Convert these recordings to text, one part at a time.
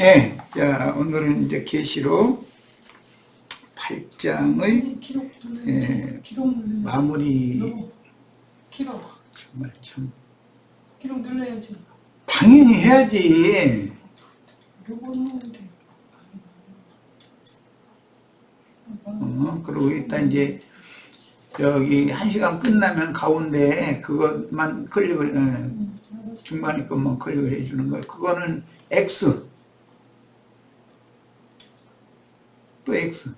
예, 자, 오늘은 이제 계시록 8장의 마무리. 기록 정말 참 기록 눌러야지. 당연히 해야지. 그리고 일단 이제 여기 1시간 끝나면 가운데 그것만 클릭을 중간에 것만 클릭을 해주는 거예요. 그거는 X 또 X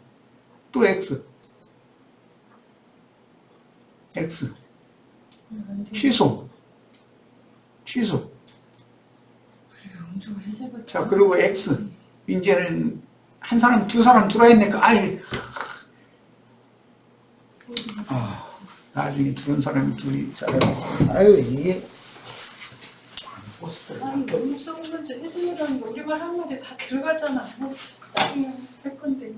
또 X X 취소 자, 그리고 X 이제는 한 사람 두 사람 들어야 했니까 나중에 들은 사람이 둘이 사람이 이게 아니 너무 썩으면 해주려는 우리말 한 마디 다 들어가잖아. 나중에 할 건데.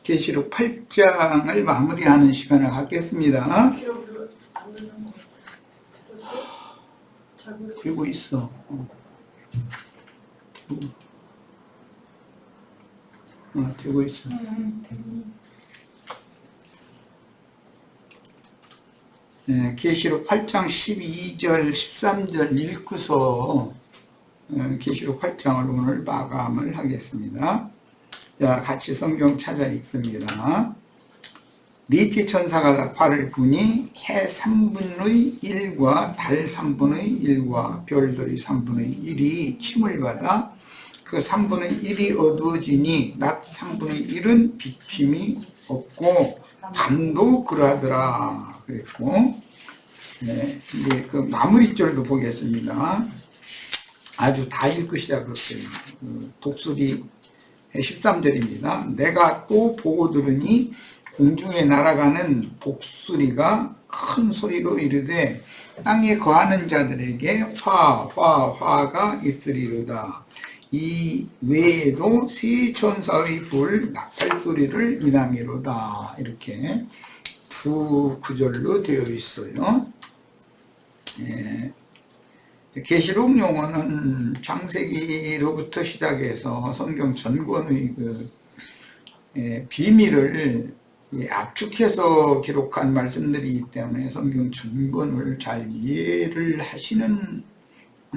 계시록 8장을 마무리하는 시간을 갖겠습니다. 되고 있어. 되고 있어. 계시록 8장 12절 13절 읽고서 계시록 8장을 오늘 마감을 하겠습니다. 자, 같이 성경 찾아 읽습니다. 넷째 천사가 나팔을 부니 해 3분의 1과 달 3분의 1과 별들이 3분의 1이 침을 받아 그 3분의 1이 어두워지니 낮 3분의 1은 비침이 없고 밤도 그러하더라 그랬고, 이제 그 마무리절도 보겠습니다. 아주 다 읽고 시작할게요. 독수리 13절입니다. 내가 또 보고 들으니 공중에 날아가는 독수리가 큰 소리로 이르되 땅에 거하는 자들에게 화가 있으리로다. 이 외에도 세 천사의 불 나팔 소리를 인함이로다. 이렇게 두 구절로 되어 있어요. 계시록 용어는 창세기로부터 시작해서 성경 전권의 비밀을 압축해서 기록한 말씀들이기 때문에 성경 전권을 잘 이해를 하시는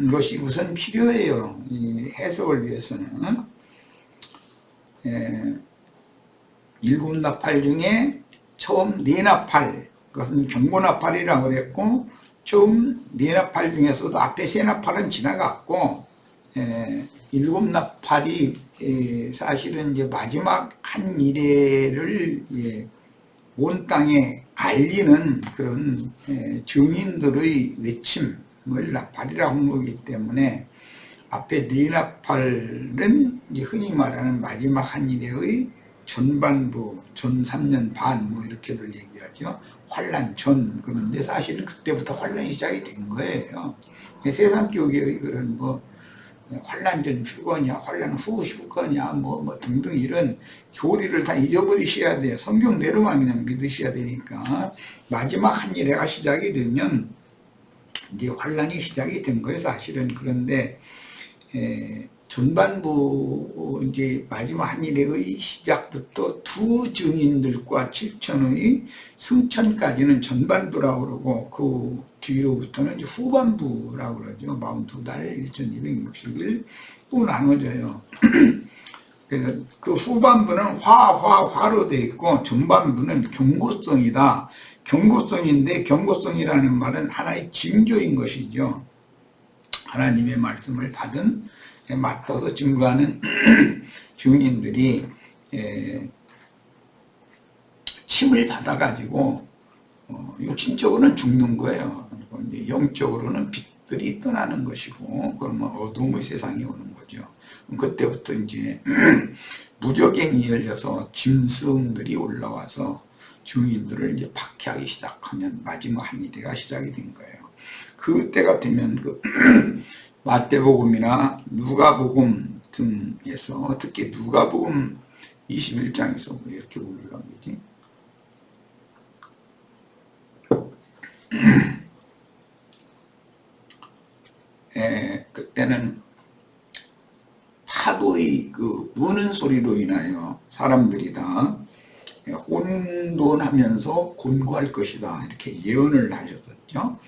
것이 우선 필요해요. 이 해석을 위해서는. 일곱 나팔 중에 처음 네 나팔, 그것은 경고나팔이라고 그랬고, 처음 네 나팔 중에서도 앞에 세 나팔은 지나갔고, 일곱 나팔이 사실은 이제 마지막 한 이래를 온 땅에 알리는 그런 증인들의 외침을 나팔이라고 하는 거기 때문에 앞에 네 나팔은 이제 흔히 말하는 마지막 한 이래의 전반부, 전 3년 반 뭐 이렇게들 얘기하죠. 환란 전. 그런데 사실은 그때부터 환란이 시작이 된 거예요. 세상 교육의 그런 뭐 환란 전 휴거냐, 환란 후 휴거냐, 뭐 등등 이런 교리를 다 잊어버리셔야 돼요. 성경대로만 그냥 믿으셔야 되니까. 마지막 한 일회가 시작이 되면 이제 환란이 시작이 된 거예요, 사실은. 그런데 전반부 이제 마지막 한 일의 시작부터 두 증인들과 7천의 승천까지는 전반부라고 그러고, 그 뒤로부터는 이제 후반부라고 그러죠. 42달 1260일 또 나눠져요. 그래서 그 후반부는 화로 되어 있고, 전반부는 경고성이다. 경고성인데, 경고성이라는 말은 하나의 징조인 것이죠. 하나님의 말씀을 받은 맞닿아서 증거하는 증인들이 침을 받아가지고 육신적으로는 죽는 거예요. 이제 영적으로는 빛들이 떠나는 것이고, 그러면 어둠의 세상이 오는 거죠. 그때부터 이제 무적행이 열려서 짐승들이 올라와서 증인들을 이제 박해하기 시작하면 마지막 한일회가 시작이 된 거예요. 그때가 되면 그 마태복음이나 누가복음 등에서, 특히 누가복음 21장에서 뭐 이렇게 보기로 한 거지. 그때는 파도의 그 우는 소리로 인하여 사람들이 다 혼돈하면서 곤고할 것이다, 이렇게 예언을 하셨었죠.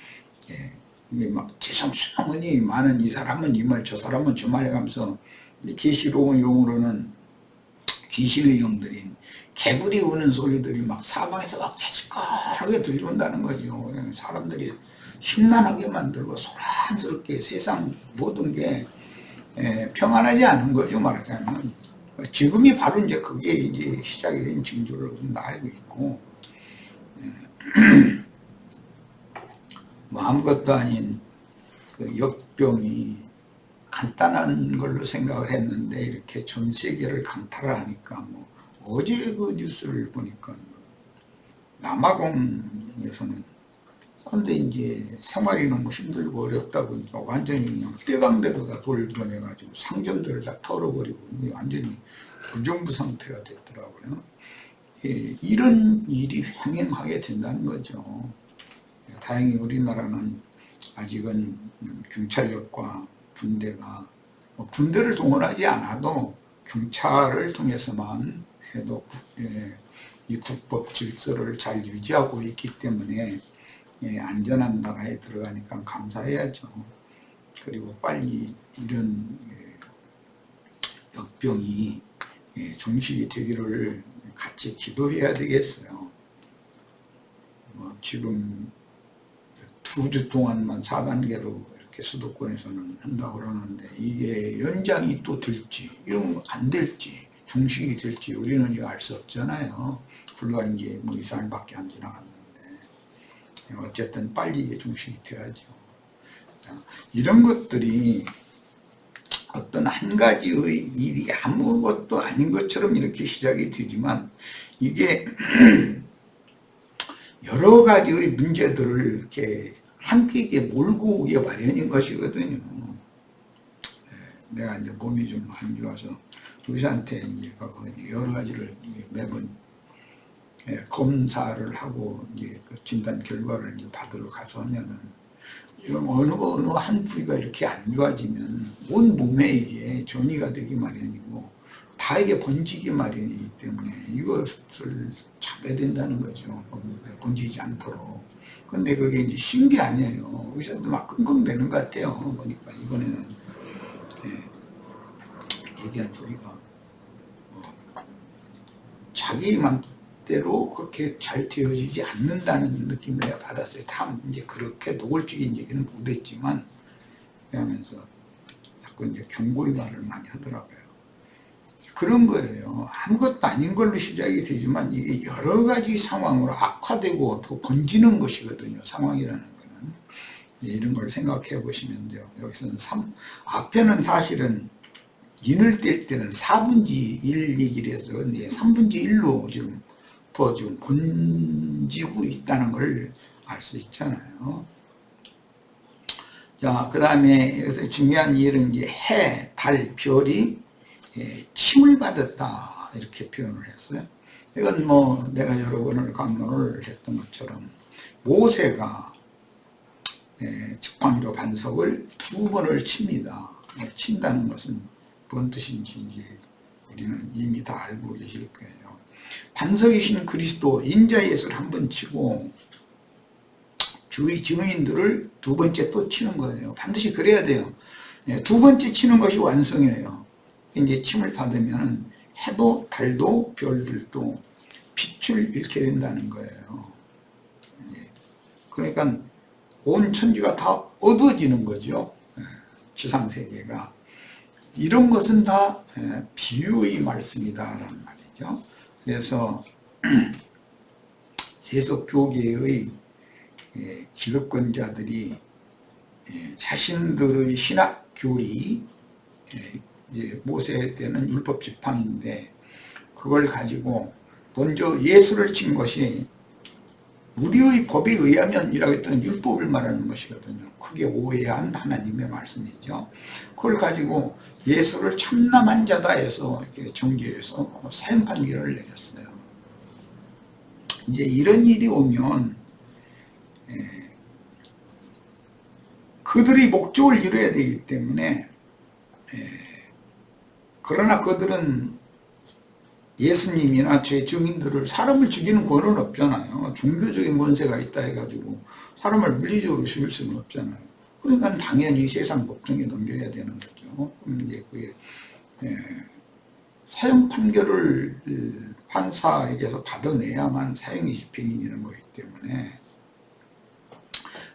이게 막 지성스러우니 많은, 이 사람은 이 말, 저 사람은 저 말 해가면서, 계시록 용으로는 귀신의 영들인 개구리 우는 소리들이 막 사방에서 막 자식하게 들려온다는 거죠. 사람들이 심란하게 만들고 소란스럽게 세상 모든 게 평안하지 않은 거죠, 말하자면. 지금이 바로 이제 그게 이제 시작이 된 징조를 우리는 알고 있고, 뭐 아무것도 아닌 그 역병이 간단한 걸로 생각을 했는데, 이렇게 전 세계를 강탈을 하니까, 뭐 어제 그 뉴스를 보니까 남아공에서는 사람들이 이제 생활이 너무 힘들고 어렵다 보니까 완전히 그냥 떼강대로 다 돌변해가지고 상점들을 다 털어버리고 완전히 부정부 상태가 됐더라고요. 이런 일이 횡행하게 된다는 거죠. 다행히 우리나라는 아직은 경찰력과 군대가, 군대를 동원하지 않아도 경찰을 통해서만 해도 이 국법 질서를 잘 유지하고 있기 때문에 안전한 나라에 들어가니까 감사해야죠. 그리고 빨리 이런 역병이 종식이 되기를 같이 기도해야 되겠어요. 지금 2주 동안만 4단계로 이렇게 수도권에서는 한다고 그러는데, 이게 연장이 또 될지, 이런 안 될지, 종식이 될지 우리는 이거 알 수 없잖아요. 불과 이제 뭐 2~3일밖에 안 지나갔는데, 어쨌든 빨리 이게 종식이 돼야죠. 이런 것들이 어떤 한 가지의 일이 아무것도 아닌 것처럼 이렇게 시작이 되지만, 이게 여러 가지의 문제들을 이렇게 함께 몰고 오게 마련인 것이거든요. 내가 이제 몸이 좀 안 좋아서 의사한테 이제 여러 가지를 매번 검사를 하고 이제 그 진단 결과를 이제 받으러 가서 하면은, 이런 어느 한 부위가 이렇게 안 좋아지면 온 몸에 이게 전이가 되기 마련이고 다 이게 번지기 마련이기 때문에 이것을 잡아야 된다는 거죠. 번지지 않도록. 근데 그게 이제 쉬운 게 아니에요. 의사도 막 끙끙대는 것 같아요. 보니까 이번에는 얘기한 소리가 자기 맘대로 그렇게 잘 되어지지 않는다는 느낌을 내가 받았어요. 다 이제 그렇게 노골적인 얘기는 못했지만, 하면서 자꾸 이제 경고의 말을 많이 하더라고요. 그런 거예요. 아무것도 아닌 걸로 시작이 되지만 이게 여러 가지 상황으로 악화되고 더 번지는 것이거든요. 상황이라는 거는. 이런 걸 생각해 보시면 돼요. 여기서는 앞에는 사실은 인을 뗄 때는 4분의 1 얘기를 해서 3분의 1로 지금 더 지금 번지고 있다는 걸 알 수 있잖아요. 자, 그 다음에 여기서 중요한 일은 이제 해, 달, 별이 침을 받았다, 이렇게 표현을 했어요. 이건 뭐 내가 여러 번을 강론을 했던 것처럼 모세가 지팡이로 반석을 2번을 칩니다. 친다는 것은 뭔 뜻인지 이제 우리는 이미 다 알고 계실 거예요. 반석이신 그리스도 인자 예수를 1번 치고 주의 증인들을 2번째 또 치는 거예요. 반드시 그래야 돼요. 2번째 치는 것이 완성이에요. 이제 침을 받으면 해도 달도 별들도 빛을 잃게 된다는 거예요. 그러니까 온 천지가 다 어두워지는 거죠. 지상세계가. 이런 것은 다 비유의 말씀이다라는 말이죠. 그래서 세속교계의 기득권자들이 자신들의 신학 교리, 모세 때는 율법 지팡인데 그걸 가지고 먼저 예수를 친 것이 우리의 법에 의하면이라고 했던 율법을 말하는 것이거든요. 크게 오해한 하나님의 말씀이죠. 그걸 가지고 예수를 참남한 자다 해서 이렇게 정죄해서 사형 판결을 내렸어요. 이제 이런 일이 오면 그들이 목적을 이뤄야 되기 때문에 그러나 그들은 예수님이나 제 증인들을 사람을 죽이는 권한은 없잖아요. 종교적인 권세가 있다 해가지고 사람을 물리적으로 죽일 수는 없잖아요. 그러니까 당연히 세상 법정에 넘겨야 되는 거죠. 그럼 이제 그게 사형 판결을 판사에게서 받아내야만 사형이 집행이 거기 때문에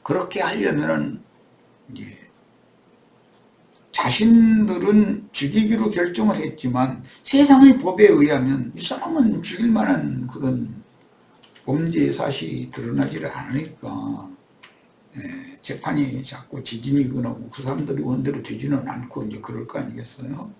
그렇게 하려면은 이제 자신들은 죽이기로 결정을 했지만 세상의 법에 의하면 이 사람은 죽일 만한 그런 범죄 사실이 드러나지를 않으니까 재판이 자꾸 지진이근하고 그 사람들이 원대로 되지는 않고 이제 그럴 거 아니겠어요.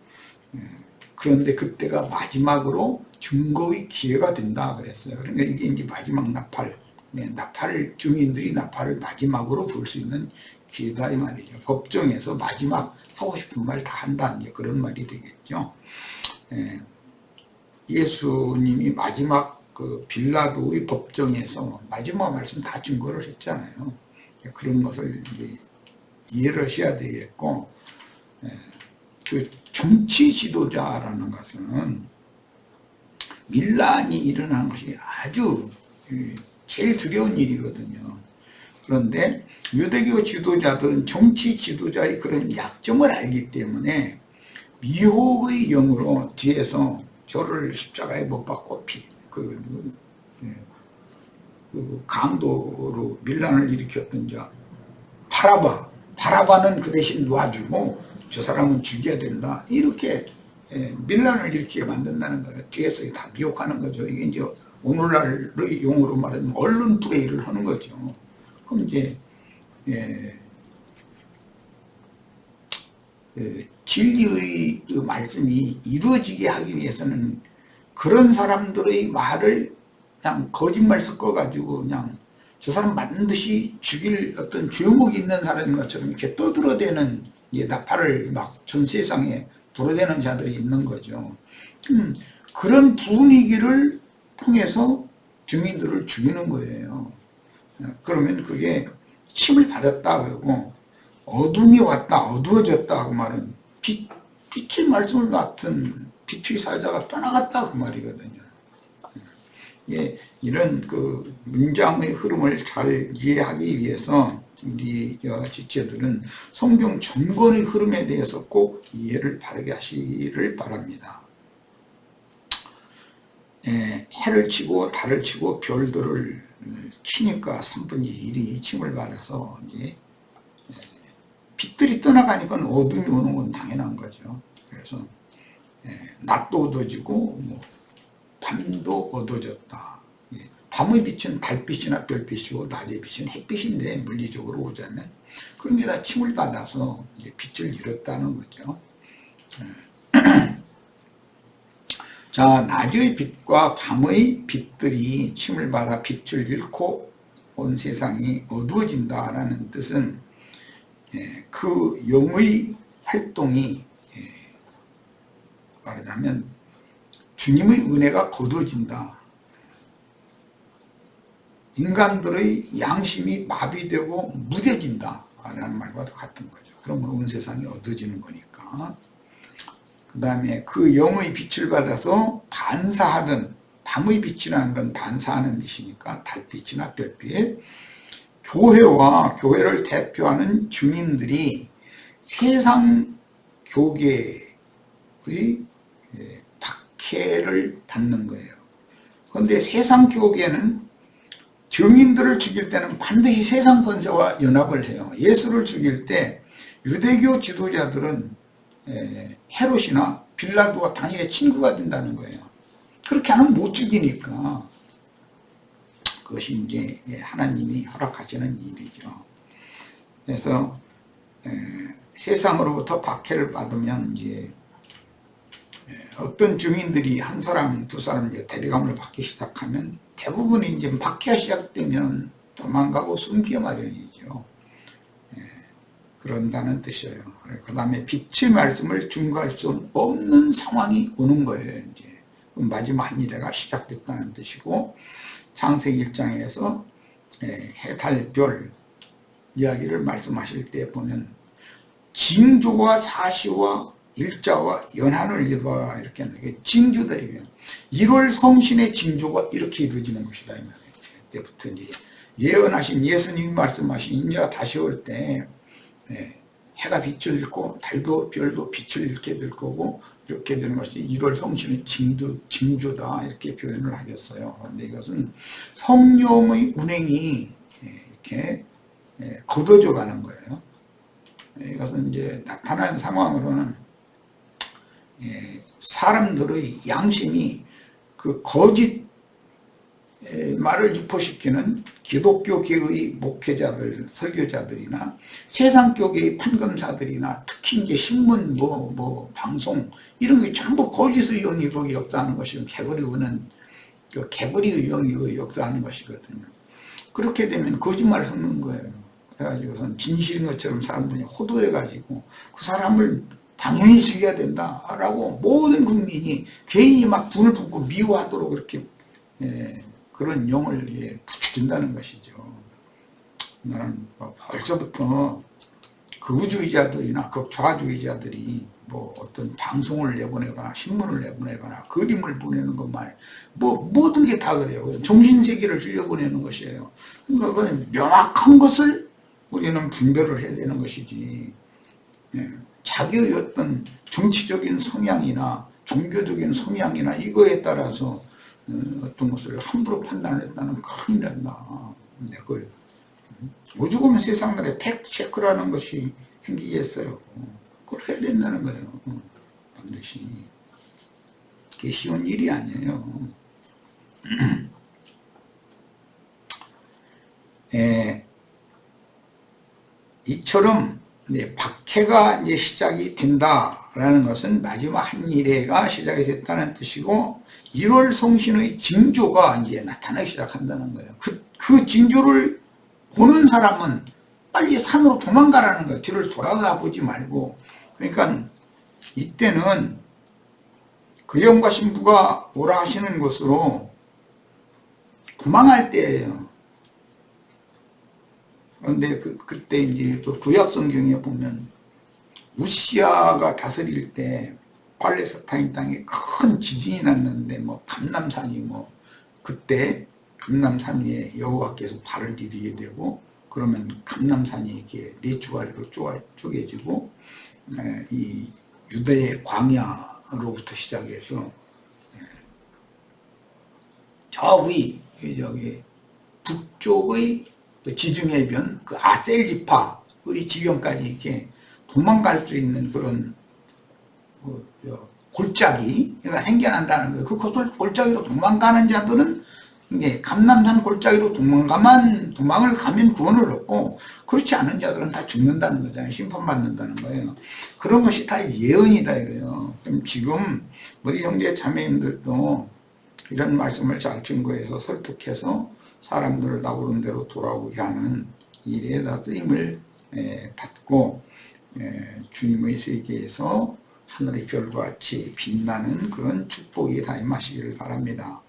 그런데 그때가 마지막으로 증거의 기회가 된다 그랬어요. 그러니까 이게 이제 마지막 나팔, 나팔을 증인들이 나팔을 마지막으로 불 수 있는 기회다 이 말이죠. 법정에서 마지막 하고 싶은 말 다 한다 이제 그런 말이 되겠죠. 예수님이 마지막 그 빌라도의 법정에서 마지막 말씀 다 증거를 했잖아요. 그런 것을 이제 이해를 하셔야 되겠고, 그 정치 지도자라는 것은 밀란이 일어나는 것이 아주 제일 두려운 일이거든요. 그런데 유대교 지도자들은 정치 지도자의 그런 약점을 알기 때문에 미혹의 영으로 뒤에서 저를 십자가에 못 박고 강도로 밀란을 일으켰던 자 바라바는 그 대신 놔주고 저 사람은 죽여야 된다 이렇게 밀란을 일으키게 만든다는 거예요. 뒤에서 다 미혹하는 거죠. 이게 이제 오늘날의 용어로 말하면 언론 플레이를 하는 거죠. 그럼 이제 진리의 그 말씀이 이루어지게 하기 위해서는 그런 사람들의 말을 그냥 거짓말 섞어가지고 그냥 저 사람 반드시 죽일 어떤 죄목이 있는 사람인 것처럼 이렇게 떠들어대는 나팔을 막 전 세상에 불어대는 자들이 있는 거죠. 그런 분위기를 통해서 증인들을 죽이는 거예요. 그러면 그게 침을 받았다 그러고 어둠이 왔다 어두워졌다 그 말은 빛의 말씀을 맡은 빛의 사자가 떠나갔다 그 말이거든요. 이런 그 문장의 흐름을 잘 이해하기 위해서 우리 지체들은 성경 전권의 흐름에 대해서 꼭 이해를 바르게 하시기를 바랍니다. 해를 치고 달을 치고 별들을 치니까 3분의 1이 침을 받아서 이제 빛들이 떠나가니까 어둠이 오는 건 당연한 거죠. 그래서 낮도 어두워지고 밤도 어두워졌다. 밤의 빛은 달빛이나 별빛이고 낮의 빛은 햇빛인데 물리적으로 오자면 그런 게 다 침을 받아서 이제 빛을 잃었다는 거죠. 자, 낮의 빛과 밤의 빛들이 침을 받아 빛을 잃고 온 세상이 어두워진다라는 뜻은 그 영의 활동이 말하자면 주님의 은혜가 거두어진다. 인간들의 양심이 마비되고 무뎌진다 라는 말과 같은 거죠. 그러면 온 세상이 어두워지는 거니까. 그 다음에 그 영의 빛을 받아서 반사하던 밤의 빛이라는 건 반사하는 빛이니까 달빛이나 별빛, 교회와 교회를 대표하는 증인들이 세상 교계의 박해를 받는 거예요. 그런데 세상 교계는 증인들을 죽일 때는 반드시 세상 권세와 연합을 해요. 예수를 죽일 때 유대교 지도자들은 헤롯이나 빌라도가 단일의 친구가 된다는 거예요. 그렇게 하면 못 죽이니까. 그것이 이제 하나님이 허락하시는 일이죠. 그래서 세상으로부터 박해를 받으면 이제 어떤 증인들이 한 사람, 두 사람 이제 대리감을 받기 시작하면 대부분이 이제 박해가 시작되면 도망가고 숨기 마련이죠. 그런다는 뜻이에요. 그 다음에 빛의 말씀을 증거할 수 없는 상황이 오는 거예요. 이제 마지막 한 일회가 시작됐다는 뜻이고, 창세기 1장에서 해, 달, 별 이야기를 말씀하실 때 보면 징조와 사시와 일자와 연한을 이루어라 이렇게 하는데, 징조다 이거예요. 1월 성신의 징조가 이렇게 이루어지는 것이다 이 말이에요. 그때부터 이제 예언하신 예수님이 말씀하신 인자가 다시 올 때 해가 빛을 잃고 달도 별도 빛을 잃게 될 거고, 이렇게 되는 것이 1월 성신의 징조다 이렇게 표현을 하셨어요. 그런데 이것은 성령의 운행이 이렇게 걷어져 가는 거예요. 이것은 이제 나타난 상황으로는 사람들의 양심이 그 거짓 말을 유포시키는 기독교계의 목회자들, 설교자들이나 세상교계의 판검사들이나 특히 이제 신문, 방송 이런 게 전부 거짓의 영이고 역사하는 것이고, 개구리는 그 개구리의 영이고 역사하는 것이거든요. 그렇게 되면 거짓말을 섞는 거예요. 그래가지고선 진실인 것처럼 사람들이 호도해가지고 그 사람을 당연히 죽여야 된다라고 모든 국민이 개인이 막 분을 품고 미워하도록 그렇게 그런 용을 붙여준다는 것이죠. 나는 벌써부터 극우주의자들이나 극좌주의자들이 어떤 방송을 내보내거나 신문을 내보내거나 그림을 보내는 것만 모든 게 다 그래요. 정신세계를 흘려보내는 것이에요. 그러니까 그건 명확한 것을 우리는 분별을 해야 되는 것이지, 자기의 어떤 정치적인 성향이나 종교적인 성향이나 이거에 따라서 어떤 것을 함부로 판단했다는 큰일 난다. 그걸 오죽하면 세상날에 팩트체크라는 것이 생기겠어요. 그걸 해야 된다는 거예요. 반드시. 그게 쉬운 일이 아니에요. 이처럼 박해가 이제 시작이 된다라는 것은 마지막 한 일회가 시작이 됐다는 뜻이고, 1월 성신의 징조가 이제 나타나기 시작한다는 거예요. 그 징조를 보는 사람은 빨리 산으로 도망가라는 거예요. 뒤를 돌아가 보지 말고. 그러니까 이때는 그 영과 신부가 오라 하시는 곳으로 도망할 때예요. 그런데 그때 이제 그 구약 성경에 보면 우시아가 다스릴 때 팔레스타인 땅에 큰 지진이 났는데 감람산이 그때 감람산 위에 여호와께서 발을 디디게 되고, 그러면 감람산이 이렇게 네 주가리로 쪼개지고 이 유대의 광야로부터 시작해서 저 위 저기 북쪽의 그 지중해변 그 아셀 지파의 지경까지 이렇게 도망갈 수 있는 그런 골짜기가 생겨난다는 거예요. 그 골짜기로 도망가는 자들은 이게 감람산 골짜기로 도망을 가면 구원을 얻고, 그렇지 않은 자들은 다 죽는다는 거잖아요. 심판받는다는 거예요. 그런 것이 다 예언이다 이거예요. 그럼 지금 우리 형제 자매님들도 이런 말씀을 잘 증거해서 설득해서 사람들을 나오는 대로 돌아오게 하는 일에 다 쓰임을 받고 주님의 세계에서 하늘의 별과 같이 빛나는 그런 축복이 다 임하시기를 바랍니다.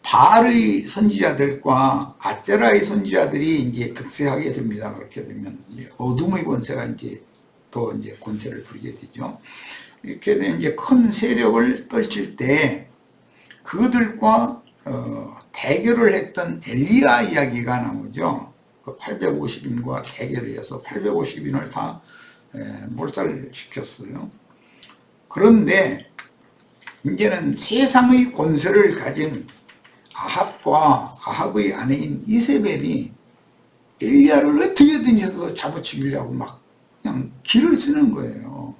바알의 선지자들과 아세라의 선지자들이 이제 득세하게 됩니다. 그렇게 되면 어둠의 권세가 이제 더 이제 권세를 부리게 되죠. 이렇게 되면 이제 큰 세력을 떨칠 때 그들과 대결을 했던 엘리야 이야기가 나오죠. 그 850인과 대결을 해서 850인을 다 몰살시켰어요. 그런데 이제는 세상의 권세를 가진 아합과 아합의 아내인 이세벨이 엘리야를 어떻게든지 해서 잡아 죽이려고 막 그냥 길을 쓰는 거예요.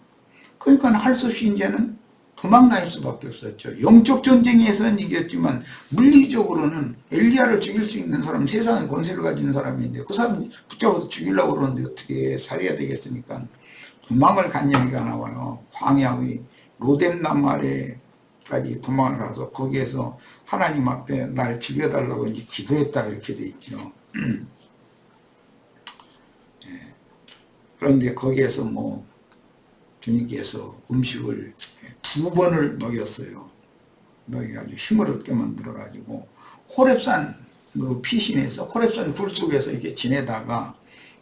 그러니까 할 수 없이 이제는 도망다닐 수밖에 없었죠. 영적 전쟁에서는 이겼지만 물리적으로는 엘리야를 죽일 수 있는 사람, 세상의 권세를 가진 사람인데 그 사람 붙잡아서 죽이려고 그러는데 어떻게 살해야 되겠으니까 도망을 간 얘기가 나와요. 광야의 로뎀남 아래까지 도망을 가서 거기에서 하나님 앞에 날 죽여달라고 이제 기도했다 이렇게 돼 있죠. 그런데 거기에서 뭐 주님께서 음식을 2번을 먹였어요. 먹여가지고 힘을 얻게 만들어가지고 호렙산 피신에서 호렙산 굴 속에서 이렇게 지내다가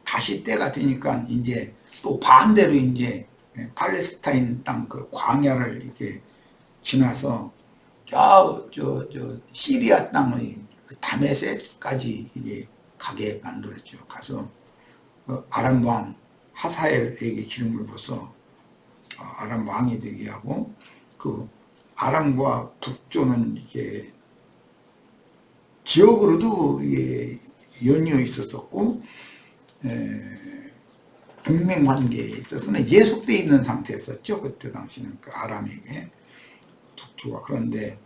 다시 때가 되니까 이제 또 반대로 이제 팔레스타인 땅 그 광야를 이렇게 지나서 저 시리아 땅의 다메섹까지 이제 가게 만들었죠. 가서 그 아람 왕 하사엘에게 기름을 부어서 아람 왕이 되게 하고 그 아람과 북조는 이게 지역으로도 이게 연이어 있었었고 동맹 관계에 있어서는 예속되어 있는 상태였었죠. 그때 당시는 그 아람에게 북조가. 그런데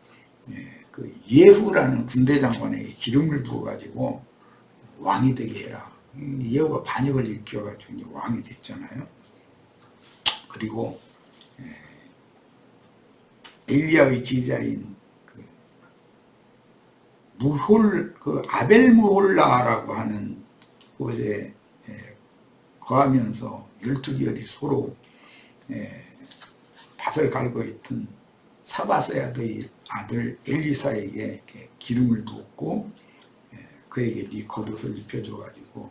그 예후라는 군대 장관에게 기름을 부어가지고 왕이 되게 해라. 예후가 반역을 일으켜가지고 이제 왕이 됐잖아요. 그리고 엘리야의 제자인 그 아벨무홀라라고 하는 곳에 거하면서 12개월이 서로 밭을 갈고 있던 사바세아의 아들 엘리사에게 기름을 부었고 그에게 네 겉옷을 입혀줘가지고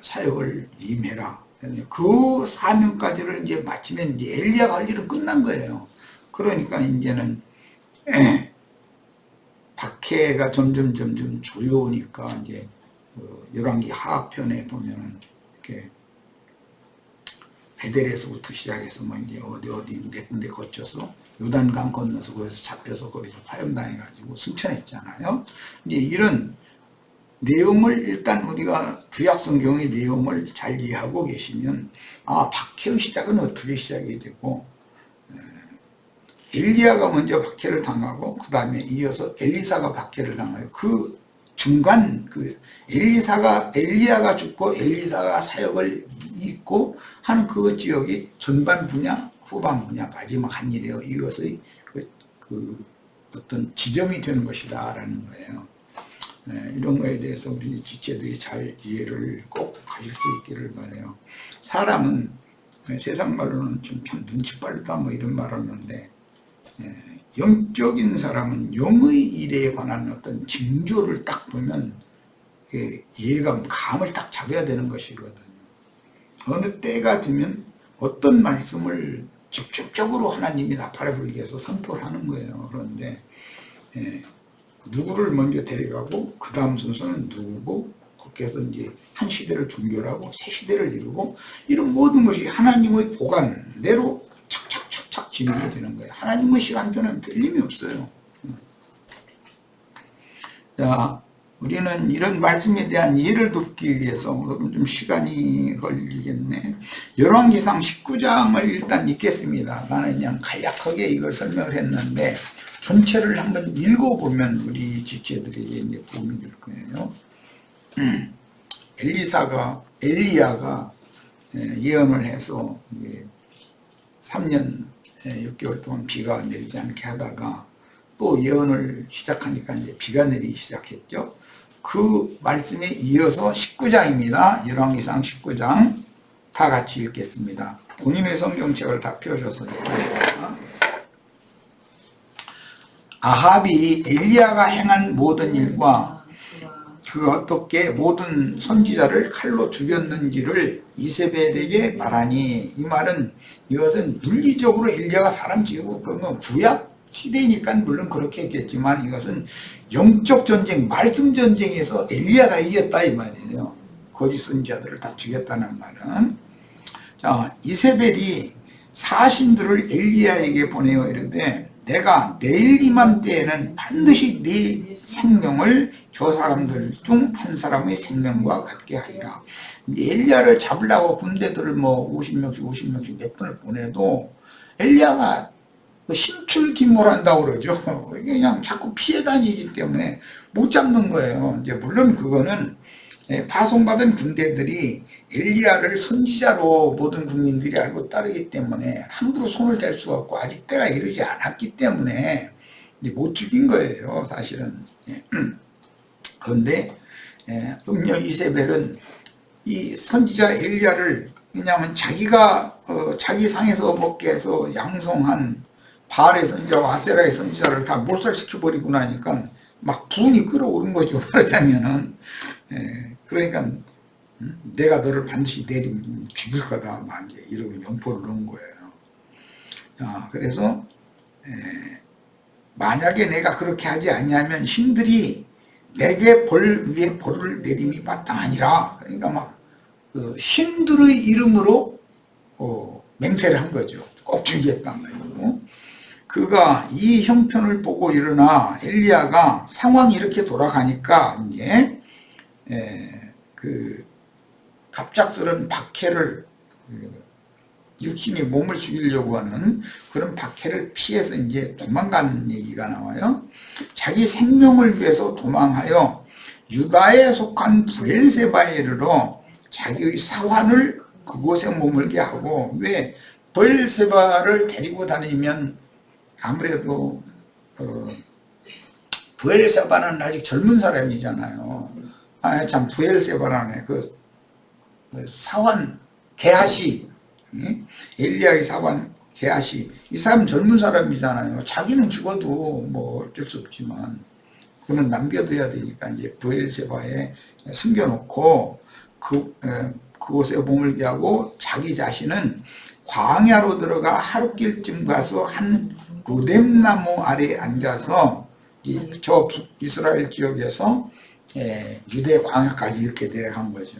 사역을 임해라. 그 사명까지를 이제 마치면 이제 엘리야가 할 일은 끝난 거예요. 그러니까 이제는 박해가 점점 조여오니까 이제 열왕기 하편에 보면은 이렇게 베델에서부터 시작해서 뭐 이제 어디 몇 군데 거쳐서 요단강 건너서 거기서 잡혀서 거기서 화형당해가지고 승천했잖아요. 이제 이런 내용을 일단 우리가 구약 성경의 내용을 잘 이해하고 계시면 박해의 시작은 어떻게 시작이 되고 엘리야가 먼저 박해를 당하고 그 다음에 이어서 엘리사가 박해를 당하고 그 중간 그 엘리야가 죽고 엘리사가 사역을 잇고 하는 그 지역이 전반 분야, 후반 분야, 마지막 한 일이에요. 이것의 그 어떤 지점이 되는 것이다라는 거예요. 이런 거에 대해서 우리 지체들이 잘 이해를 꼭 하실 수 있기를 바라요. 사람은 세상 말로는 좀 참 눈치 빠르다 뭐 이런 말 하는데 영적인 사람은 영의 일에 관한 어떤 징조를 딱 보면 이해감, 감을 딱 잡아야 되는 것이거든요. 어느 때가 되면 어떤 말씀을 직접적으로 하나님이 나팔에 불게 해서 선포를 하는 거예요. 그런데 누구를 먼저 데려가고 그 다음 순서는 누구고 그렇게 해서 이제 한 시대를 종결하고 새 시대를 이루고 이런 모든 것이 하나님의 보관대로 착착착착 진행이 되는 거예요. 하나님의 시간표는 틀림이 없어요. 자, 우리는 이런 말씀에 대한 이해를 돕기 위해서 오늘은 좀 시간이 걸리겠네. 열왕기상 19장을 일단 읽겠습니다. 나는 그냥 간략하게 이걸 설명을 했는데 전체를 한번 읽어보면 우리 지체들에게 이제 도움이 될 거예요. 엘리야가 예언을 해서 3년 6개월 동안 비가 내리지 않게 하다가 또 예언을 시작하니까 이제 비가 내리기 시작했죠. 그 말씀에 이어서 19장입니다. 열왕기상 19장 다 같이 읽겠습니다. 본인의 성경책을 다 펴셔서 읽습니다. 아합이 엘리야가 행한 모든 일과 그 어떻게 모든 선지자를 칼로 죽였는지를 이세벨에게 말하니, 이 말은 이것은 물리적으로 엘리야가 사람 죽이고 그런 건 구약 시대니까 물론 그렇게 했겠지만 이것은 영적 전쟁, 말씀 전쟁에서 엘리야가 이겼다 이 말이에요. 거짓 선지자들을 다 죽였다는 말은. 자, 이세벨이 사신들을 엘리야에게 보내어 이르되 내가 내일 이맘때에는 반드시 네 생명을 저 사람들 중 한 사람의 생명과 같게 하리라. 엘리야를 잡으려고 군대들을 뭐 50명씩 몇 분을 보내도 엘리야가 신출귀몰한다고 그러죠. 그냥 자꾸 피해 다니기 때문에 못 잡는 거예요. 이제 물론 그거는 파송받은 군대들이 엘리야를 선지자로 모든 국민들이 알고 따르기 때문에 함부로 손을 댈 수가 없고 아직 때가 이르지 않았기 때문에 이제 못 죽인 거예요, 사실은. 그런데 음녀 이세벨은 이 선지자 엘리야를, 왜냐하면 자기가 자기 상에서 먹게 해서 양성한 바알의 선지자와 아세라의 선지자를 다 몰살시켜버리고 나니까 막 분이 끓어오른 거죠. 말하자면은. 그러니까 내가 너를 반드시 내리면 죽일 거다 막 이러고 연포를 넣은 거예요. 그래서 만약에 내가 그렇게 하지 않냐면 신들이 내게 벌 위에 벌을 내림이 마땅하니라. 그러니까 막 그 신들의 이름으로 맹세를 한 거죠. 꼭 죽이겠단 말이고. 그가 이 형편을 보고 일어나 엘리야가 상황이 이렇게 돌아가니까 이제 그 갑작스런 박해를, 육신이 몸을 죽이려고 하는 그런 박해를 피해서 이제 도망간 얘기가 나와요. 자기 생명을 위해서 도망하여 유다에 속한 브엘세바에 이르러 자기의 사환을 그곳에 머물게 하고, 왜 브엘세바를 데리고 다니면 아무래도 브엘세바는 아직 젊은 사람이잖아요. 참 브엘세바라네. 그 사환 게하시, 엘리야의 사환 게하시, 이 사람 젊은 사람이잖아요. 자기는 죽어도 뭐 어쩔 수 없지만 그는 남겨둬야 되니까 이제 브엘세바에 숨겨놓고 그곳에 머물게 하고, 자기 자신은 광야로 들어가 하룻길쯤 가서 한 로뎀나무 아래에 앉아서 저 이스라엘 지역에서 유대 광야까지 이렇게 내려간 거죠.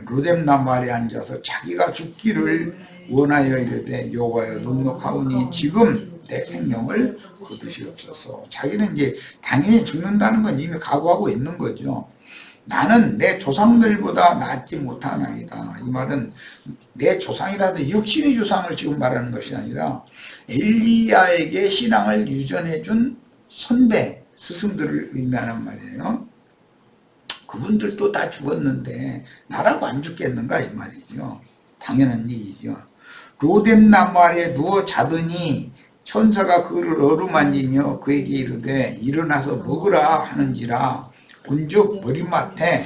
로뎀나무 아래에 앉아서 자기가 죽기를 원하여 이르되 여호와여 넉넉하오니 지금 내 생명을 거두시옵소서. 자기는 이제 당연히 죽는다는 건 이미 각오하고 있는 거죠. 나는 내 조상들보다 낫지 못하나이다. 이 말은 내 조상이라도 육신의 조상을 지금 말하는 것이 아니라 엘리야에게 신앙을 유전해준 선배, 스승들을 의미하는 말이에요. 그분들도 다 죽었는데 나라고 안 죽겠는가 이 말이죠. 당연한 얘기죠. 로뎀나무 아래에 누워 자더니 천사가 그를 어루만지며 그에게 이르되 일어나서 먹으라 하는지라. 본즉 머리맡에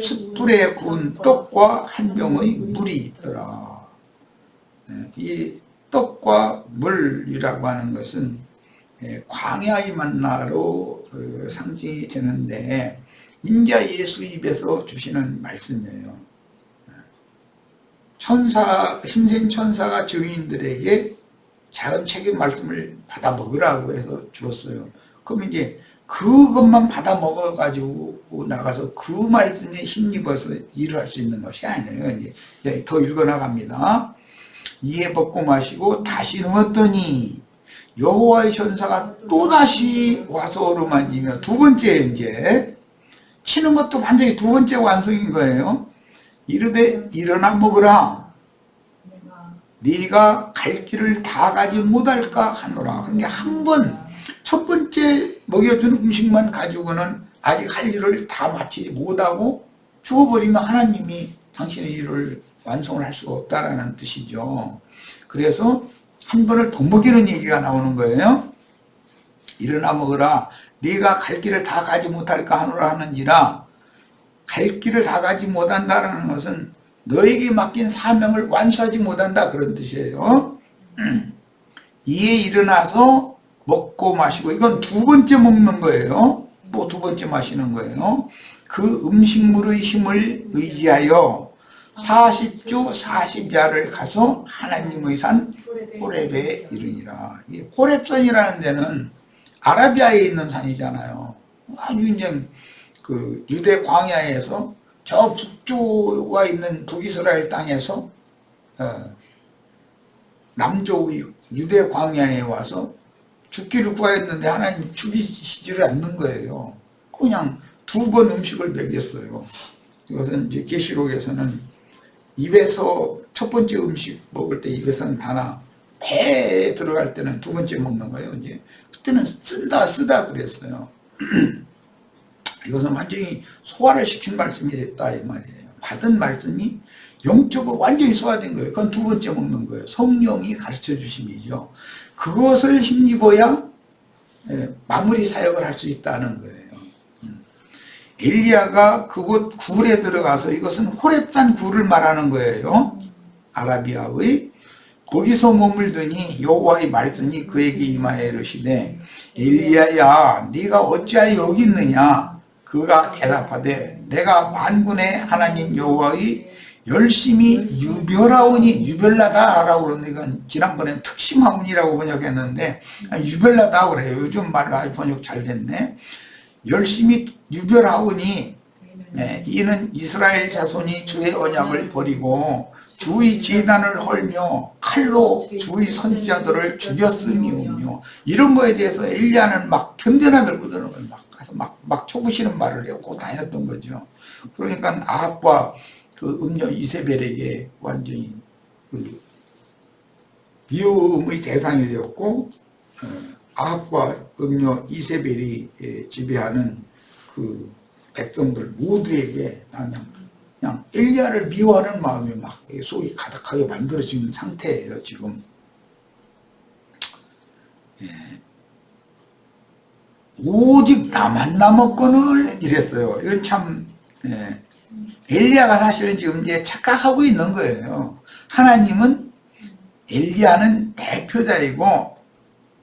숯불에 구운 떡과 한 병의 물이 있더라. 이 떡과 물이라고 하는 것은 광야의 만나로 상징이 되는데 인자 예수 입에서 주시는 말씀이에요. 힘센 천사가 증인들에게 작은 책의 말씀을 받아 먹으라고 해서 주었어요. 그럼 이제 그것만 받아 먹어가지고 나가서 그 말씀에 힘입어서 일을 할 수 있는 것이 아니에요. 이제 더 읽어나갑니다. 이에 먹고 마시고 다시 누웠더니 여호와의 천사가 또다시 와서 어루만지며, 두 번째 이제 치는 것도 완전히 두 번째 완성인 거예요. 이르되 일어나 먹으라. 네가 갈 길을 다 가지 못할까 하노라. 그러니까 한 번 첫 번째 먹여준 음식만 가지고는 아직 할 일을 다 마치지 못하고 죽어버리면 하나님이 당신의 일을 완성을 할 수가 없다라는 뜻이죠. 그래서 한 번을 더 먹이는 얘기가 나오는 거예요. 일어나 먹으라. 네가 갈 길을 다 가지 못할까 하노라 하는지라. 갈 길을 다 가지 못한다라는 것은 너에게 맡긴 사명을 완수하지 못한다, 그런 뜻이에요. 이에 일어나서 먹고 마시고, 이건 두 번째 먹는 거예요. 또 두 번째 마시는 거예요. 그 음식물의 힘을 의지하여 40주 40야를 가서 하나님의 산 호렙에 이르니라. 이 호렙산이라는 데는 아라비아에 있는 산이잖아요. 아주 이제 그 유대 광야에서 저 북쪽가 있는 북이스라엘 땅에서 남쪽 유대 광야에 와서 죽기를 구하였는데 하나님 죽이시지를 않는 거예요. 그냥 2번 음식을 먹였어요. 이것은 이제 계시록에서는 입에서 첫 번째 음식 먹을 때 입에서는 다나, 배에 들어갈 때는 2번째 먹는 거예요. 이제 그때는 쓰다 그랬어요. 이것은 완전히 소화를 시킨 말씀이 됐다 이 말이에요. 받은 말씀이 영적으로 완전히 소화된 거예요. 그건 2번째 먹는 거예요. 성령이 가르쳐 주심이죠. 그것을 힘입어야 마무리 사역을 할 수 있다는 거예요. 엘리야가 그곳 굴에 들어가서, 이것은 호렙산 굴을 말하는 거예요. 아라비아의. 거기서 머물더니 여호와의 말씀이 그에게 임하여 이르시되 엘리야야 네가 어찌하여 여기 있느냐. 그가 대답하되 내가 만군의 하나님 여호와의 열심히 유별하오니, 유별나다라고 그러는데 이건 지난번엔 특심하오니라고 번역했는데 유별나다 그래요. 요즘 말로 아주 번역 잘 됐네. 열심히 유별하오니, 이는 이스라엘 자손이 주의 언약을 버리고 주의 제단을 헐며 칼로 주의 선지자들을 죽였음이오며, 이런 거에 대해서 엘리야는 막 견뎌나 들고 드는 거예요. 막 초부시는 말을 하고 다녔던 거죠. 그러니까 아합과 그 음녀 이세벨에게 완전히 그 미움의 대상이 되었고, 아합과 음녀 이세벨이 지배하는 그 백성들 모두에게 그냥 엘리야를 미워하는 마음이 막 속이 가득하게 만들어지는 상태예요, 지금. 오직 나만 남았거늘 이랬어요. 이건 참, 엘리야가 사실은 지금 이제 착각하고 있는 거예요. 하나님은 엘리야는 대표자이고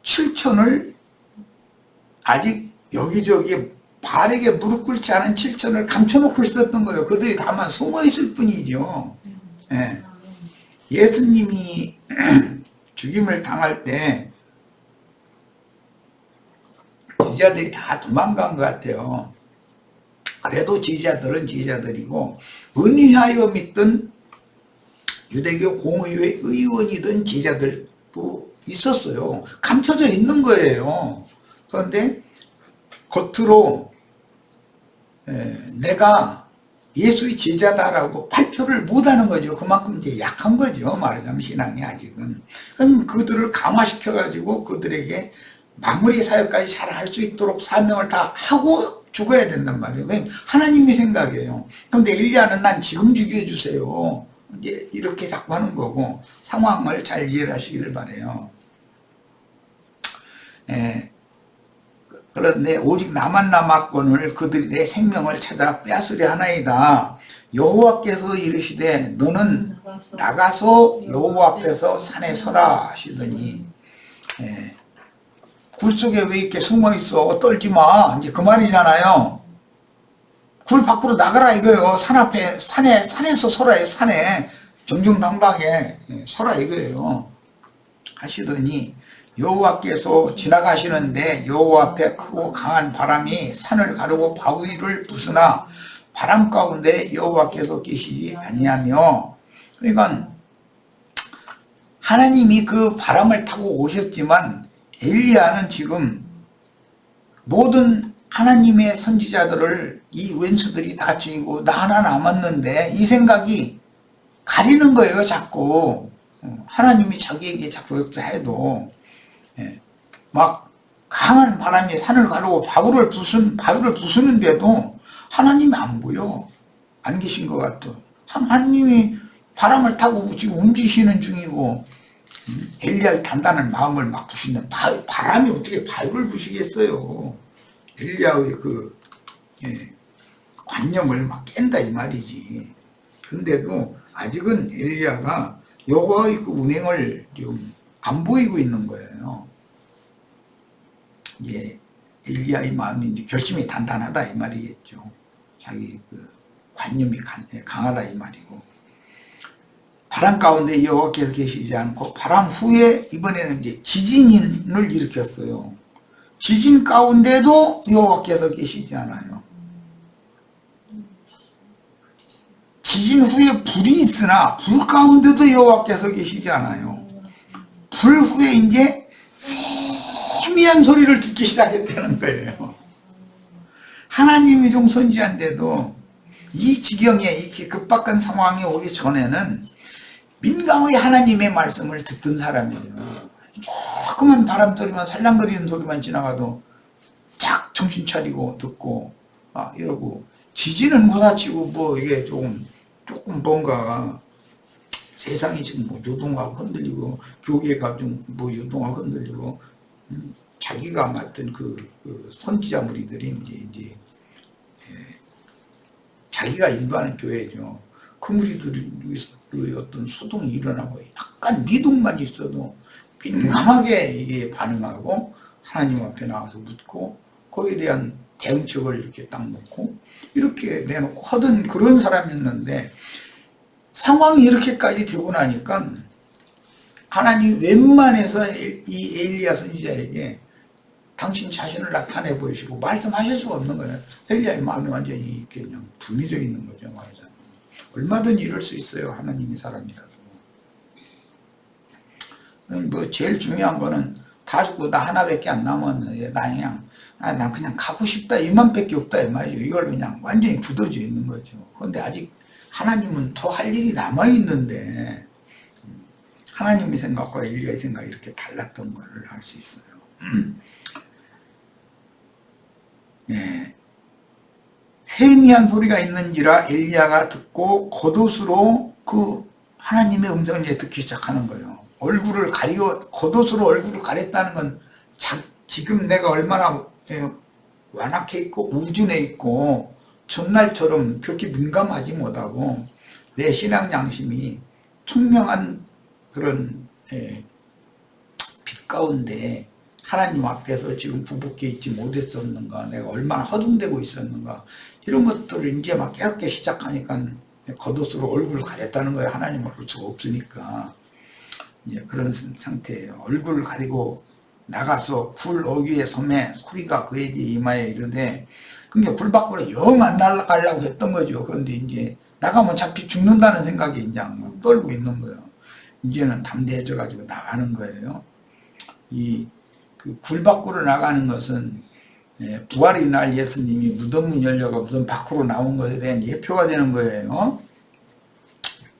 7천을 아직 여기저기 바르게 무릎 꿇지 않은 7천을 감춰놓고 있었던 거예요. 그들이 다만 숨어 있을 뿐이죠. 예수님이 죽임을 당할 때 지지자들이 다 도망간 것 같아요. 그래도 지지자들은 지지자들이고, 은희하여 믿던 유대교 공의회 의원이던 지지자들도 있었어요. 감춰져 있는 거예요. 그런데 겉으로 내가 예수의 제자다라고 발표를 못하는 거죠. 그만큼 이제 약한 거죠. 말하자면 신앙이 아직은. 그럼 그들을 강화시켜가지고 그들에게 마무리 사역까지 잘 할 수 있도록 사명을 다 하고 죽어야 된단 말이에요. 그게 하나님의 생각이에요. 그런데 엘리야는 난 지금 죽여주세요. 이제 이렇게 자꾸 하는 거고, 상황을 잘 이해를 하시기를 바라요. 그런데 오직 나만 남았거늘 그들이 내 생명을 찾아 빼앗으려 하나이다. 여호와께서 이르시되 너는 나가서 여호와 앞에서 산에 서라 하시더니, 굴 속에 왜 이렇게 숨어 있어? 떨지 마. 이제 그 말이잖아요. 굴 밖으로 나가라 이거예요. 산 앞에, 산에서 서라, 산에. 정정당당하게 서라 이거예요. 하시더니, 여호와께서 지나가시는데 여호와 앞에 크고 강한 바람이 산을 가르고 바위를 부수나 바람 가운데 여호와께서 계시지 아니하며, 그러니까 하나님이 그 바람을 타고 오셨지만 엘리야는 지금 모든 하나님의 선지자들을 이 왼수들이 다 죽이고 나 하나 남았는데, 이 생각이 가리는 거예요. 자꾸 하나님이 자기에게 자꾸 역사해도 막 강한 바람이 산을 가르고 바위를 부수는데도 하나님이 안 보여. 안 계신 것 같아. 하나님이 바람을 타고 지금 움직이시는 중이고, 엘리야의 단단한 마음을 막 부시는 바람이 어떻게 바위를 부시겠어요. 엘리야의 그 관념을 막 깬다 이 말이지. 근데도 아직은 엘리야가 여호와의 그 운행을 좀 안 보이고 있는 거예요. 엘리야의 마음이 이제 결심이 단단하다 이 말이겠죠. 자기 그 관념이 강하다 이 말이고, 바람 가운데 여호와께서 계시지 않고 바람 후에 이번에는 이제 지진을 일으켰어요. 지진 가운데도 여호와께서 계시지 않아요. 지진 후에 불이 있으나 불 가운데도 여호와께서 계시지 않아요. 불 후에 이제 희미한 소리를 듣기 시작했다는 거예요. 하나님이 좀 선지한데도 이 지경에 이렇게 급박한 상황이 오기 전에는 민감하게 하나님의 말씀을 듣던 사람이에요. 조그만 바람 소리만 살랑거리는 소리만 지나가도 쫙 정신 차리고 듣고 이러고 지지는 고사치고 뭐 이게 조금 뭔가 세상이 지금 뭐 요동하고 흔들리고 교계가 좀 뭐 요동하고 흔들리고 자기가 맡은 그 선지자 무리들이 이제 자기가 인도하는 교회죠. 그 무리들이 어떤 소동이 일어나고 약간 미동만 있어도 민감하게 이게 반응하고 하나님 앞에 나와서 묻고 거기에 대한 대응책을 이렇게 딱 놓고 이렇게 내놓고 하던 그런 사람이었는데 상황이 이렇게까지 되고 나니까 하나님 웬만해서 이 엘리야 선지자에게 당신 자신을 나타내 보이시고 말씀하실 수가 없는 거예요. 엘리야의 마음이 완전히 이렇게 그냥 둔해져 있는 거죠. 말하자면. 얼마든지 이럴 수 있어요. 하나님이 사람이라도. 뭐 제일 중요한 거는 다 죽고 나 하나밖에 안 남았는데 나 그냥 난 그냥 가고 싶다 이만밖에 없다 이 말이에요. 이걸로 그냥 완전히 굳어져 있는 거죠. 그런데 아직 하나님은 더 할 일이 남아 있는데 하나님의 생각과 엘리야의 생각이 이렇게 달랐던 것을 알 수 있어요. 네. 세미한 소리가 있는지라 엘리야가 듣고 겉옷으로 그 하나님의 음성을 이제 듣기 시작하는 거예요. 얼굴을 겉옷으로 얼굴을 가렸다는 건 지금 내가 얼마나 완악해 있고 우준해 있고 전날처럼 그렇게 민감하지 못하고 내 신앙 양심이 총명한 그런 빛 가운데 하나님 앞에서 지금 부복해 있지 못했었는가, 내가 얼마나 허둥대고 있었는가, 이런 것들을 이제 막 깨닫기 시작하니까 겉옷으로 얼굴을 가렸다는 거예요. 하나님 볼 수가 없으니까. 이제 그런 상태예요. 얼굴을 가리고 나가서 굴 어귀에 섬에 소리가 그에게 이마에 이르되, 그러니까 굴 밖으로 영 안 날아가려고 했던 거죠. 그런데 이제 나가면 잡히 죽는다는 생각이 이제 막 떨고 있는 거예요. 이제는 담대해져 가지고 나가는 거예요. 그 굴 밖으로 나가는 것은 부활의 날 예수님이 무덤문 열려가 무덤 밖으로 나온 것에 대한 예표가 되는 거예요.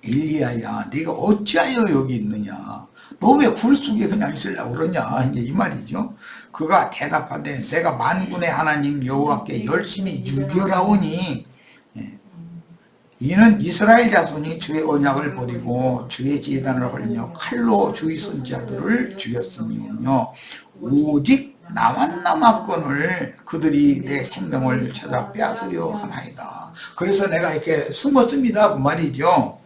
엘리야야, 네가 어찌하여 여기 있느냐? 너 왜 굴 속에 그냥 있으려고 그러냐? 이제 이 말이죠. 그가 대답하되 내가 만군의 하나님 여호와께 열심히 유별하오니 이는 이스라엘 자손이 주의 언약을 버리고 주의 제단을 헐며 칼로 주의 선지자들을 죽였음이오며 오직 나만 남았건을 그들이 내 생명을 찾아 빼앗으려 하나이다. 그래서 내가 이렇게 숨었습니다. 그 말이죠.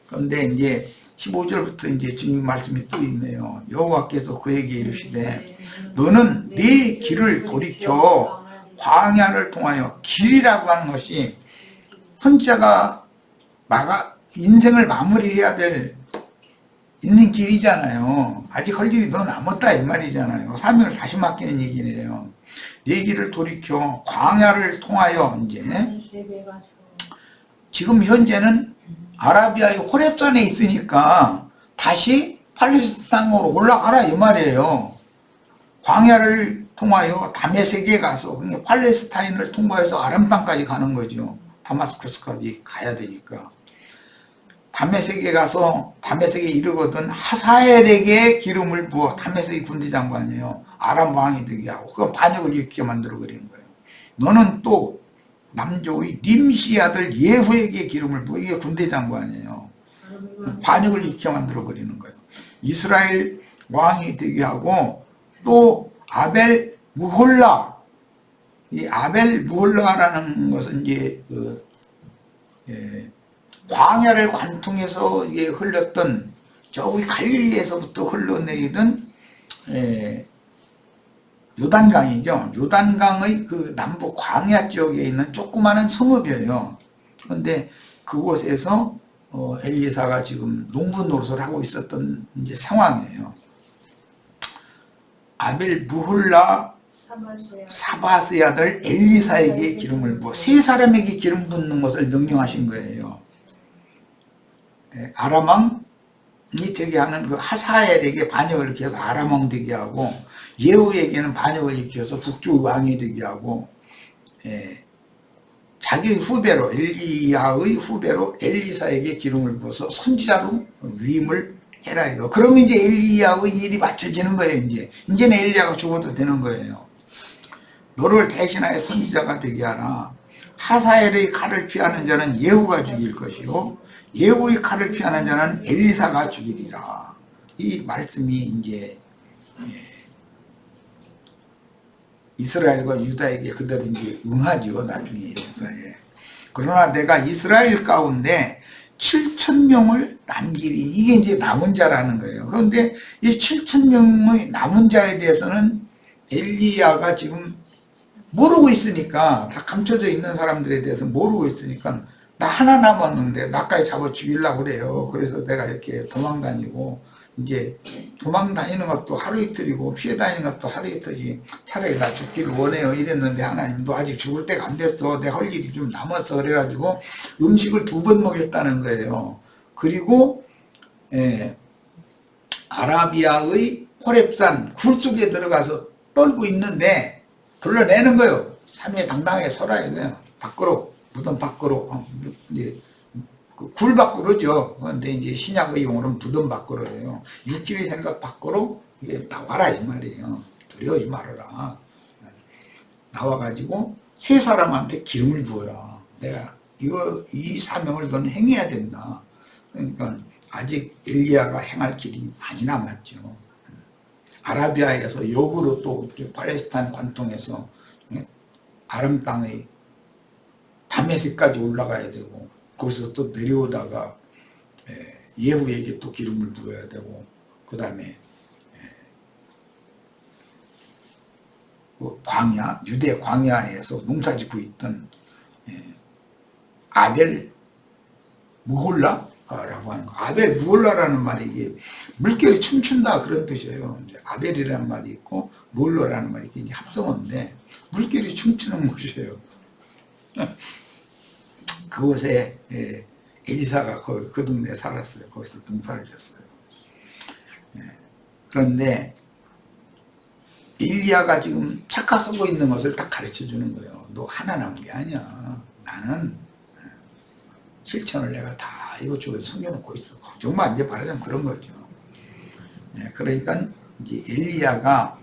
그런데 이제 15절부터 이제 주님 말씀이 또 있네요. 여호와께서 그에게 이르시되 너는 네 길을 돌이켜 광야를 통하여, 길이라고 하는 것이 선지자가 인생을 마무리해야 될 인생 길이잖아요. 아직 할 일이 더 남았다 이 말이잖아요. 사명을 다시 맡기는 얘기네요. 네 길을 돌이켜 광야를 통하여, 이제 지금 현재는 아라비아의 호렙산에 있으니까 다시 팔레스타인 땅으로 올라가라 이 말이에요. 광야를 통하여 다메섹에 가서, 그러니까 팔레스타인을 통과해서 아람 땅까지 가는 거죠. 다마스커스까지 가야 되니까. 다메섹에 가서 다메섹에 이르거든 하사엘에게 기름을 부어, 다메섹이 군대 장관이에요. 아람 왕이 되게 하고 그 반역을 일으키게 만들어 버리는 거예요. 너는 또 남조의 님시 아들 예후에게 기름을 부어, 이게 군대 장관이에요. 반역을 일으키게 만들어 버리는 거예요. 이스라엘 왕이 되게 하고 또 아벨 무홀라, 이 아벨 무홀라라는 것은 이제 광야를 관통해서 이게 흘렀던 저기 갈릴리에서부터 흘러내리던 요단강이죠. 요단강의 그 남부 광야 지역에 있는 조그마한 성읍이에요. 그런데 그곳에서 엘리사가 지금 농부 노릇을 하고 있었던 이제 상황이에요. 아벨 무홀라 사바스의 아들 엘리사에게 기름을 부어, 세 사람에게 기름 붓는 것을 명령하신 거예요. 아람왕이 되게 하는 그 하사엘에게 반역을 이렇게 해서 아람왕 되게 하고, 예후에게는 반역을 일으켜서 북쪽 왕이 되게 하고, 자기 후배로 엘리야의 후배로 엘리사에게 기름을 부어서 선지자로 위임을 해라 이거. 그러면 이제 엘리야의 일이 맞춰지는 거예요. 이제는 엘리야가 죽어도 되는 거예요. 너를 대신하여 선지자가 되게 하라. 하사엘의 칼을 피하는 자는 예후가 죽일 것이요 예후의 칼을 피하는 자는 엘리사가 죽이리라. 이 말씀이 이제 이스라엘과 유다에게 그대로 이제 응하죠. 나중에 역사에. 그러나 내가 이스라엘 가운데 7,000명을 남기리. 이게 이제 남은 자라는 거예요. 그런데 이 7,000명의 남은 자에 대해서는 엘리야가 지금 모르고 있으니까, 다 감춰져 있는 사람들에 대해서 모르고 있으니까 나 하나 남았는데 나까지 잡아 죽이려고 그래요. 그래서 내가 이렇게 도망다니고, 이제 도망다니는 것도 하루 이틀이고 피해 다니는 것도 하루 이틀이, 차라리 나 죽기를 원해요 이랬는데 하나님도 아직 죽을 때가 안 됐어, 내가 할 일이 좀 남았어 그래가지고 음식을 2번 먹였다는 거예요. 그리고 아라비아의 호렙산 굴 속에 들어가서 떨고 있는데 불러내는 거예요. 3일 당당하게 서라 이거예요. 밖으로, 무덤 밖으로, 이제 굴 밖으로죠. 그런데 이제 신약의 용어는 무덤 밖으로예요. 육길의 생각 밖으로 이게 나와라 이 말이에요. 두려워하지 말아라. 나와가지고 세 사람한테 기름을 부어라. 내가 이 사명을 넌 행해야 된다. 그러니까 아직 엘리야가 행할 길이 많이 남았죠. 아라비아에서 역으로 또 팔레스타인 관통해서 아람 땅의 다메섹까지 올라가야 되고, 거기서 또 내려오다가 예후에게 또 기름을 부어야 되고, 그 다음에 광야, 유대 광야에서 농사짓고 있던 아벨 무홀라라고 하는 거. 아벨 무홀라라는 말이 이게 물결이 춤춘다 그런 뜻이에요. 아벨이라는 말이 있고 무홀라라는 말이 이게 합성어인데 물결이 춤추는 곳이에요. 그곳에 엘리사가 그 동네에 살았어요. 거기서 농사를 졌어요. 그런데 엘리야가 지금 착각하고 있는 것을 딱 가르쳐 주는 거예요. 너 하나 남은 게 아니야. 나는 실천을 내가 다 이것저것 숨겨놓고 있어. 걱정만 이제 말하자면 그런 거죠. 그러니까 이제 엘리야가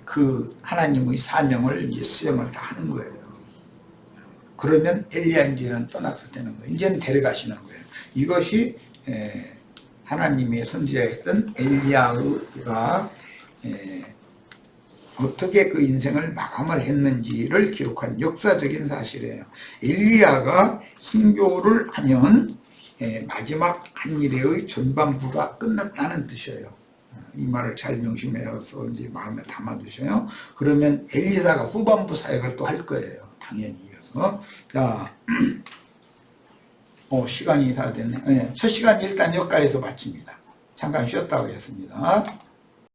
그 하나님의 사명을 이제 수행을 다 하는 거예요. 그러면 엘리야 이제는 떠나도 되는 거예요. 이제는 데려가시는 거예요. 이것이 하나님의 선지자였던 엘리야가 어떻게 그 인생을 마감을 했는지를 기록한 역사적인 사실이에요. 엘리야가 순교를 하면 마지막 한 일의 전반부가 끝났다는 뜻이에요. 이 말을 잘 명심해서 이제 마음에 담아두셔요. 그러면 엘리사가 후반부 사역을 또 할 거예요. 당연히 이어서. 자, 시간이 다 됐네. 첫 시간 일단 여기까지서 마칩니다. 잠깐 쉬었다 하겠습니다.